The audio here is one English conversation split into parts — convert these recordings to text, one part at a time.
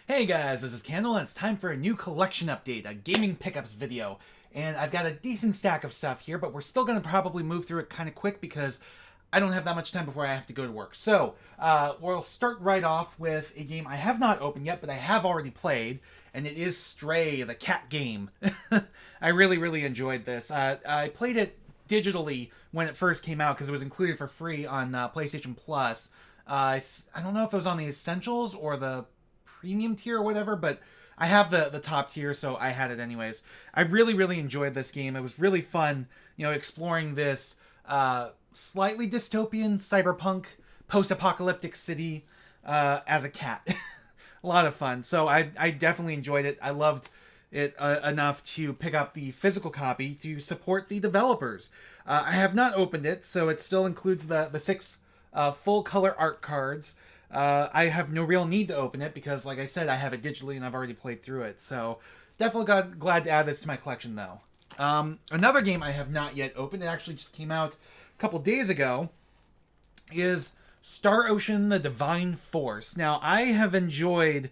Hey guys, this is Candle, and it's time for a new collection update, a gaming pickups video. And I've got a decent stack of stuff here, but we're still going to probably move through it kind of quick because I don't have that much time before I have to go to work. So, we'll start right off with a game I have not opened yet, but I have already played, and it is Stray, the cat game. I really enjoyed this. I played it digitally when it first came out because it was included for free on PlayStation Plus. I don't know if it was on the Essentials or the premium tier or whatever, but I have the top tier, so I had it anyways. I really enjoyed this game. It was really fun, exploring this slightly dystopian cyberpunk post-apocalyptic city as a cat. A lot of fun. So I definitely enjoyed it. I loved it enough to pick up the physical copy to support the developers. I have not opened it, so it still includes the 6 full color art cards. I have no real need to open it because, like I said, I have it digitally and I've already played through it. So definitely glad to add this to my collection, though. Another game I have not yet opened, it actually just came out a couple days ago, is Star Ocean: The Divine Force. Now, I have enjoyed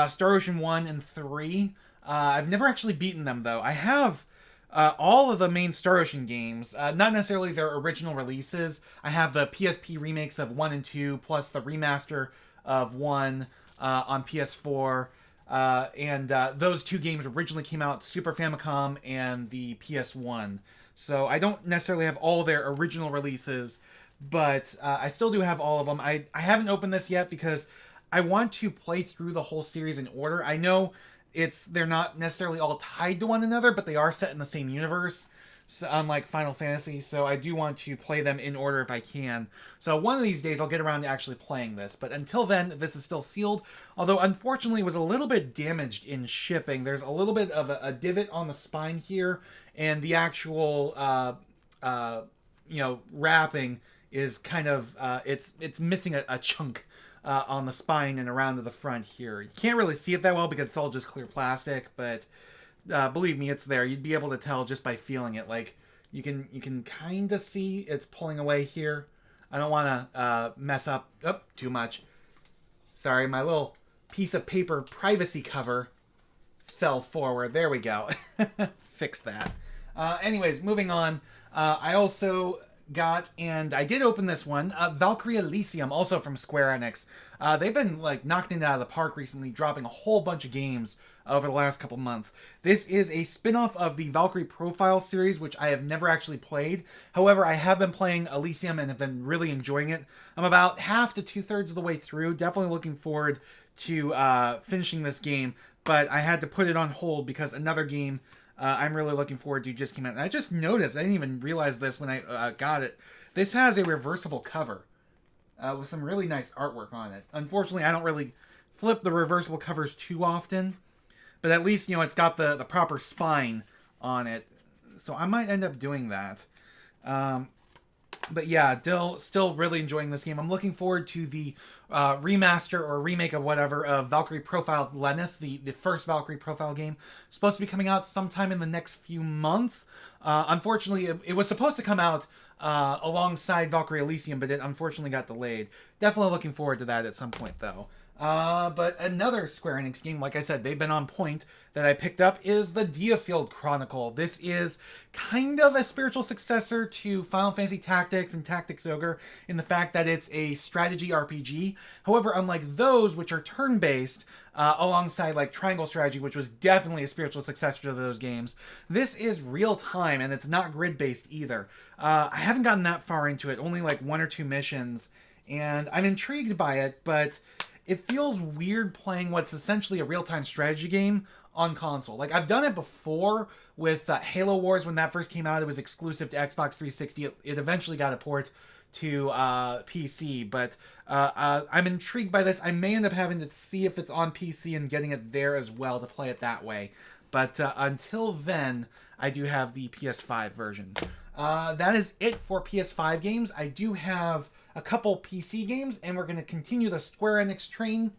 Star Ocean 1 and 3. I've never actually beaten them, though. I have all of the main Star Ocean games, not necessarily their original releases. I have the PSP remakes of 1 and 2, plus the remaster of 1 on PS4. And those 2 games originally came out Super Famicom and the PS1. So I don't necessarily have all their original releases, but I still do have all of them. I haven't opened this yet because I want to play through the whole series in order. I know they're not necessarily all tied to one another, but they are set in the same universe, so unlike Final Fantasy, so I do want to play them in order if I can. So one of these days I'll get around to actually playing this, but until then, this is still sealed, although unfortunately it was a little bit damaged in shipping. There's a little bit of a divot on the spine here, and the actual wrapping is kind of it's missing a chunk on the spine and around to the front here. You can't really see it that well because it's all just clear plastic, but believe me, it's there. You'd be able to tell just by feeling it. Like, you can kind of see it's pulling away here. I don't want to mess up too much. Sorry, my little piece of paper privacy cover fell forward. There we go. Fix that. Anyways, moving on. I also got, and I did open this one, Valkyrie Elysium, also from Square Enix. They've been knocking it out of the park recently, dropping a whole bunch of games over the last couple months. This is a spin-off of the Valkyrie Profile series, which I have never actually played. However, I have been playing Elysium and have been really enjoying it. I'm about half to 2/3 of the way through. Definitely looking forward to finishing this game, but I had to put it on hold because another game I'm really looking forward to just came out. And I just noticed, I didn't even realize this when I got it. This has a reversible cover with some really nice artwork on it. Unfortunately, I don't really flip the reversible covers too often, but at least, it's got the proper spine on it. So I might end up doing that. But yeah, still really enjoying this game. I'm looking forward to the remaster or remake of whatever of Valkyrie Profile Lenneth, the first Valkyrie Profile game. It's supposed to be coming out sometime in the next few months. Unfortunately, it was supposed to come out alongside Valkyrie Elysium, but it unfortunately got delayed. Definitely looking forward to that at some point, though. But another Square Enix game, like I said, they've been on point, that I picked up is the Diafield Chronicle. This is kind of a spiritual successor to Final Fantasy Tactics and Tactics Ogre in the fact that it's a strategy RPG. However, unlike those, which are turn-based, alongside Triangle Strategy, which was definitely a spiritual successor to those games, this is real-time, and it's not grid-based either. I haven't gotten that far into it, only 1 or 2 missions, and I'm intrigued by it, but it feels weird playing what's essentially a real-time strategy game on console. I've done it before with Halo Wars. When that first came out, it was exclusive to Xbox 360. It eventually got a port to PC, but I'm intrigued by this. I may end up having to see if it's on PC and getting it there as well to play it that way. But until then, I do have the PS5 version. That is it for PS5 games. I do have a couple PC games, and we're going to continue the Square Enix train,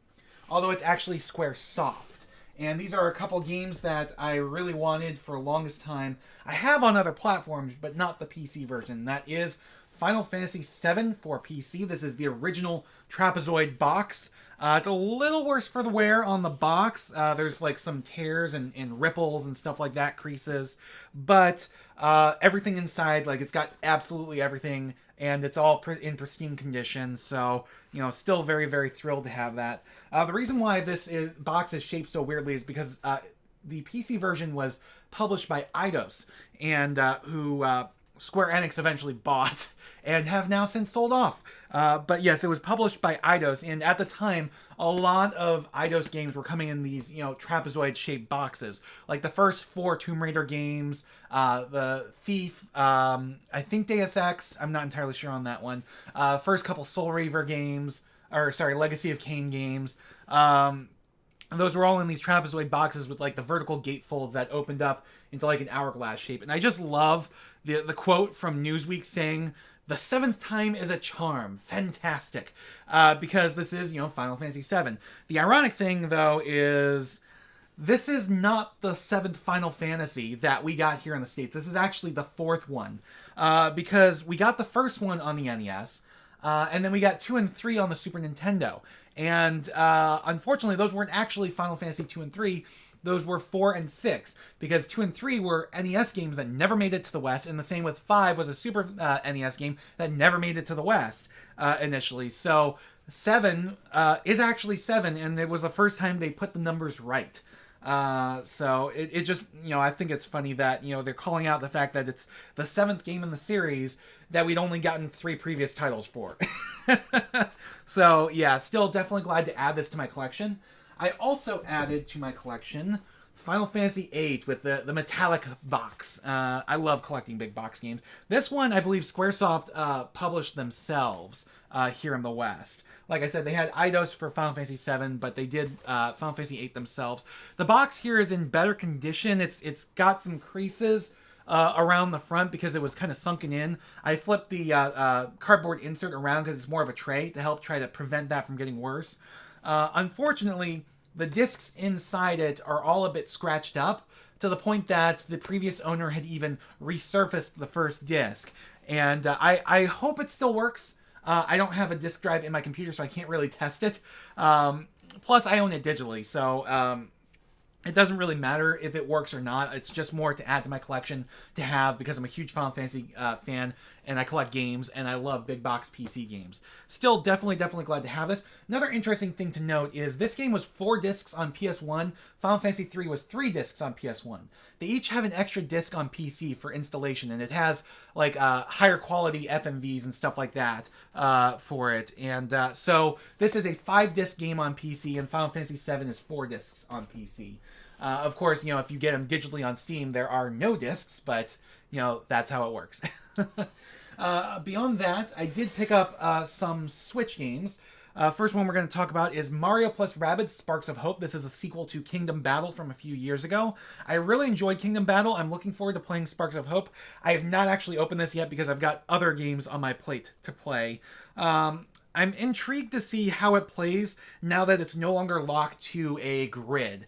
although it's actually Square Soft. And these are a couple games that I really wanted for the longest time. I have on other platforms, but not the PC version. That is Final Fantasy VII for PC. This is the original trapezoid box. It's a little worse for the wear on the box. There's like some tears and ripples and stuff like that, creases. But everything inside, like it's got absolutely everything, and it's all in pristine condition. So, still very, very thrilled to have that. The reason why box is shaped so weirdly is because the PC version was published by Eidos, and who Square Enix eventually bought and have now since sold off. But yes, it was published by Eidos, and at the time, a lot of Eidos games were coming in these, trapezoid-shaped boxes. Like the first 4 Tomb Raider games, the Thief, I think Deus Ex, I'm not entirely sure on that one. First couple Soul Reaver games, Legacy of Kain games. Those were all in these trapezoid boxes with like the vertical gatefolds that opened up into like an hourglass shape. And I just love the quote from Newsweek saying, "The 7th time is a charm. Fantastic." Because this is, Final Fantasy VII. The ironic thing, though, is this is not the 7th Final Fantasy that we got here in the States. This is actually the 4th one. Because we got the first one on the NES, and then we got 2 and 3 on the Super Nintendo. And unfortunately, those weren't actually Final Fantasy 2 and 3. Those were 4 and 6, because 2 and 3 were NES games that never made it to the West, and the same with 5 was a Super NES game that never made it to the West initially. So 7 is actually 7, and it was the first time they put the numbers right. So it just, I think it's funny that, they're calling out the fact that it's the 7th game in the series that we'd only gotten 3 previous titles for. So yeah, still definitely glad to add this to my collection. I also added to my collection Final Fantasy VIII with the metallic box. I love collecting big box games. This one, I believe Squaresoft published themselves here in the West. Like I said, they had Eidos for Final Fantasy VII, but they did Final Fantasy VIII themselves. The box here is in better condition. It's got some creases around the front because it was kind of sunken in. I flipped the cardboard insert around because it's more of a tray to help try to prevent that from getting worse. Unfortunately, the discs inside it are all a bit scratched up to the point that the previous owner had even resurfaced the first disc. And I hope it still works. I don't have a disk drive in my computer, so I can't really test it. Plus, I own it digitally, so it doesn't really matter if it works or not. It's just more to add to my collection to have, because I'm a huge Final Fantasy fan, and I collect games, and I love big box PC games. Still, definitely glad to have this. Another interesting thing to note is this game was 4 discs on PS1. Final Fantasy III was 3 discs on PS1. They each have an extra disc on PC for installation, and it has like higher quality FMVs and stuff like that for it. And so this is a 5-disc game on PC, and Final Fantasy VII is 4 discs on PC. Of course, if you get them digitally on Steam, there are no discs, but, that's how it works. Beyond that, I did pick up some Switch games. First one we're going to talk about is Mario plus Rabbids Sparks of Hope. This is a sequel to Kingdom Battle from a few years ago. I really enjoyed Kingdom Battle. I'm looking forward to playing Sparks of Hope. I have not actually opened this yet because I've got other games on my plate to play. I'm intrigued to see how it plays now that it's no longer locked to a grid.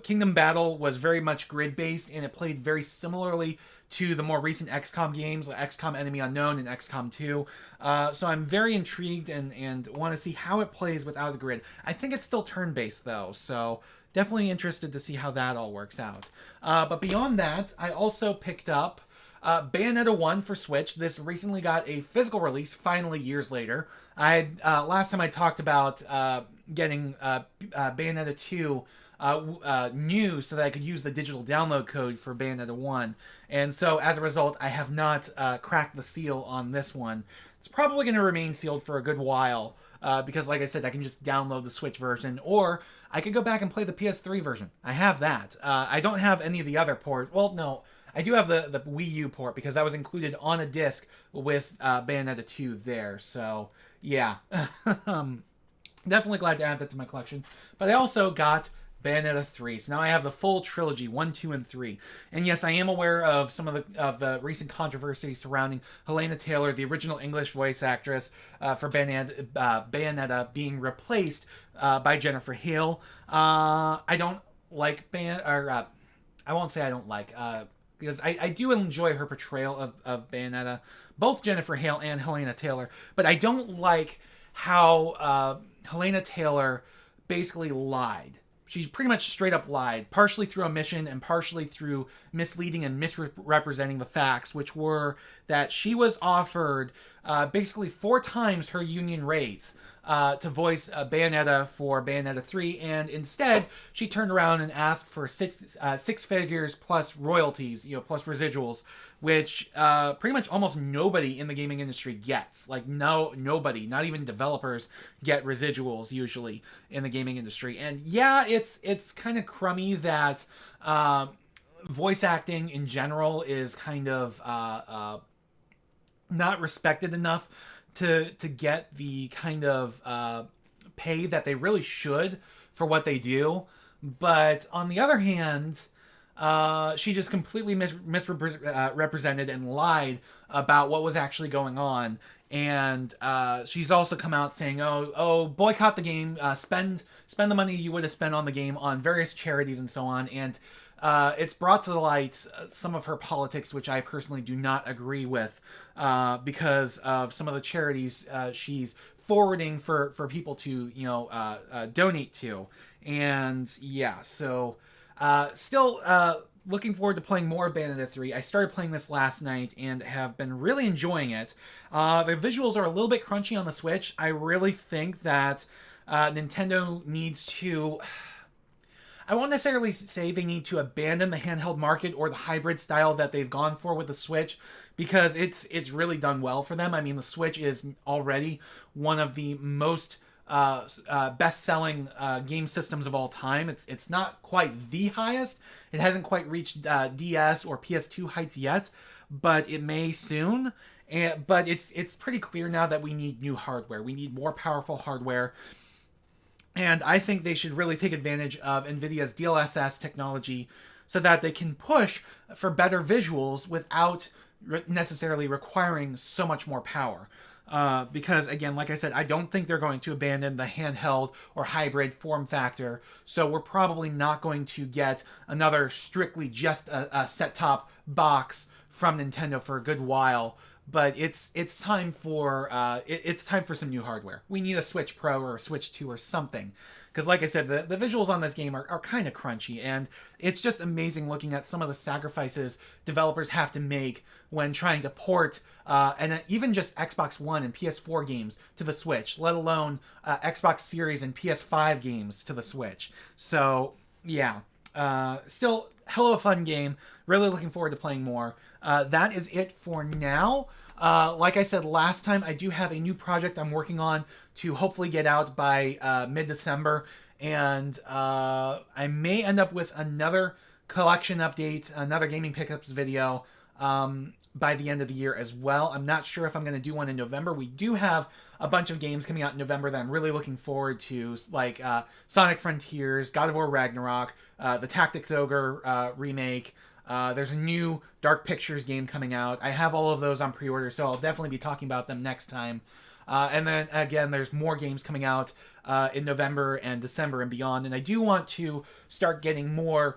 Kingdom Battle was very much grid-based, and it played very similarly to the more recent XCOM games, like XCOM Enemy Unknown and XCOM 2. So I'm very intrigued and want to see how it plays without a grid. I think it's still turn-based, though, so definitely interested to see how that all works out. But beyond that, I also picked up Bayonetta 1 for Switch. This recently got a physical release, finally, years later. Last time I talked about getting Bayonetta 2 new so that I could use the digital download code for Bayonetta 1. And so, as a result, I have not cracked the seal on this one. It's probably going to remain sealed for a good while, because, like I said, I can just download the Switch version, or I could go back and play the PS3 version. I have that. I don't have any of the other ports. Well, no. I do have the Wii U port, because that was included on a disc with Bayonetta 2 there. So, yeah. Definitely glad to add that to my collection. But I also got Bayonetta 3. So now I have the full trilogy, 1, 2, and 3. And yes, I am aware of some of the recent controversy surrounding Helena Taylor, the original English voice actress for Bayonetta being replaced by Jennifer Hale. I don't like I won't say I don't like. because I do enjoy her portrayal of Bayonetta, both Jennifer Hale and Helena Taylor, but I don't like how Helena Taylor basically lied. She pretty much straight up lied, partially through omission and partially through misleading and misrepresenting the facts, which were that she was offered basically 4 times her union rates to voice Bayonetta for Bayonetta 3, and instead she turned around and asked for six figures plus royalties, plus residuals, which pretty much almost nobody in the gaming industry gets. Like, nobody, not even developers, get residuals usually in the gaming industry. And yeah, it's kind of crummy that voice acting in general is kind of not respected enough to get the kind of pay that they really should for what they do. But on the other hand, she just completely misrepresented and lied about what was actually going on. And she's also come out saying, "Oh, boycott the game. Spend the money you would have spent on the game on various charities and so on." And it's brought to the light some of her politics, which I personally do not agree with, because of some of the charities she's forwarding for people to donate to. And yeah, so still looking forward to playing more of Bayonetta 3. I started playing this last night and have been really enjoying it. The visuals are a little bit crunchy on the Switch. I really think that Nintendo needs to... I won't necessarily say they need to abandon the handheld market or the hybrid style that they've gone for with the Switch, because it's really done well for them. I mean, the Switch is already one of the most best-selling game systems of all time. It's not quite the highest. It hasn't quite reached DS or PS2 heights yet, but it may soon. But it's pretty clear now that we need new hardware. We need more powerful hardware. And I think they should really take advantage of NVIDIA's DLSS technology so that they can push for better visuals without necessarily requiring so much more power. Because, again, like I said, I don't think they're going to abandon the handheld or hybrid form factor. So we're probably not going to get another strictly just a set-top box from Nintendo for a good while. But it's time for some new hardware. We need a Switch Pro or a Switch 2 or something. Because like I said, the visuals on this game are kind of crunchy. And it's just amazing looking at some of the sacrifices developers have to make when trying to port and even just Xbox One and PS4 games to the Switch, let alone Xbox Series and PS5 games to the Switch. So, yeah. Still, hell of a fun game. Really looking forward to playing more. That is it for now. Like I said last time, I do have a new project I'm working on to hopefully get out by mid-December. And I may end up with another collection update, another gaming pickups video by the end of the year as well. I'm not sure if I'm going to do one in November. We do have a bunch of games coming out in November that I'm really looking forward to, like Sonic Frontiers, God of War Ragnarok, the Tactics Ogre remake. There's a new Dark Pictures game coming out. I have all of those on pre-order, so I'll definitely be talking about them next time. And then, again, there's more games coming out in November and December and beyond. And I do want to start getting more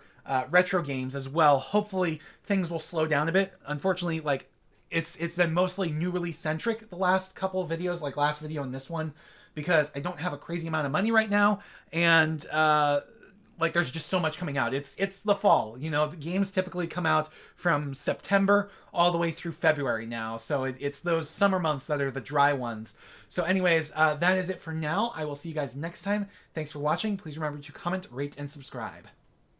retro games as well. Hopefully, things will slow down a bit. Unfortunately, like, it's been mostly new release centric the last couple of videos, like last video and this one, because I don't have a crazy amount of money right now. And, like, there's just so much coming out. It's the fall, the games typically come out from September all the way through February now. So it's those summer months that are the dry ones. So anyways, that is it for now. I will see you guys next time. Thanks for watching. Please remember to comment, rate, and subscribe.